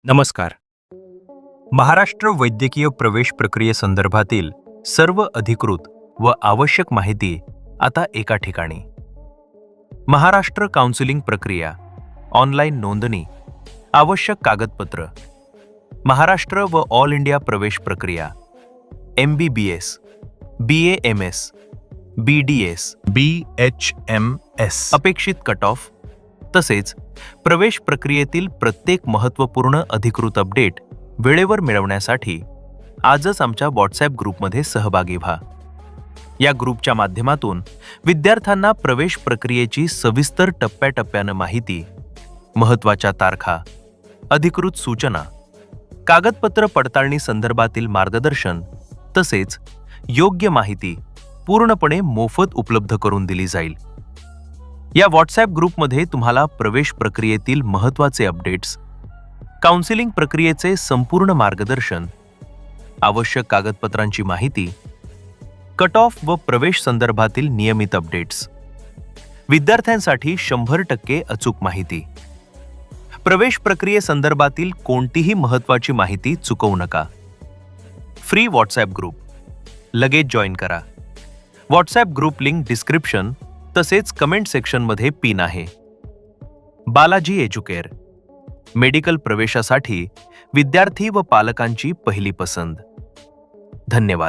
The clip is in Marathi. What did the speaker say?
नमस्कार. महाराष्ट्र वैद्यकीय प्रवेश प्रक्रियेसंदर्भातील सर्व अधिकृत व आवश्यक माहिती आता एका ठिकाणी. महाराष्ट्र काउन्सिलिंग प्रक्रिया, ऑनलाईन नोंदणी, आवश्यक कागदपत्र, महाराष्ट्र व ऑल इंडिया प्रवेश प्रक्रिया, MBBS, BAMS, BDS, BHMS, अपेक्षित कट ऑफ, तसेच प्रवेश प्रक्रियेतील प्रत्येक महत्त्वपूर्ण अधिकृत अपडेट वेळेवर मिळवण्यासाठी आजच आमच्या व्हॉट्सॲप ग्रुपमध्ये सहभागी व्हा. या ग्रुपच्या माध्यमातून विद्यार्थ्यांना प्रवेश प्रक्रियेची सविस्तर टप्प्याटप्प्यानं माहिती, महत्त्वाच्या तारखा, अधिकृत सूचना, कागदपत्र पडताळणी संदर्भातील मार्गदर्शन तसेच योग्य माहिती पूर्णपणे मोफत उपलब्ध करून दिली जाईल. या व्हॉट्सॲप ग्रुपमध्ये तुम्हाला प्रवेश प्रक्रियेतील महत्त्वाचे अपडेट्स, काउन्सिलिंग प्रक्रियेचे संपूर्ण मार्गदर्शन, आवश्यक कागदपत्रांची माहिती, कट ऑफ व प्रवेश संदर्भातील नियमित अपडेट्स, विद्यार्थ्यांसाठी 100% अचूक माहिती, प्रवेश प्रक्रियेसंदर्भातील कोणतीही महत्त्वाची माहिती चुकवू नका. फ्री व्हॉट्सॲप ग्रुप लगेच जॉईन करा. व्हॉट्सॲप ग्रुप लिंक डिस्क्रिप्शन तसेच कमेंट सेक्शनमध्ये पिन आहे. बालाजी एज्युकेअर, मेडिकल प्रवेशासाठी विद्यार्थी व पालकांची पहिली पसंत. धन्यवाद.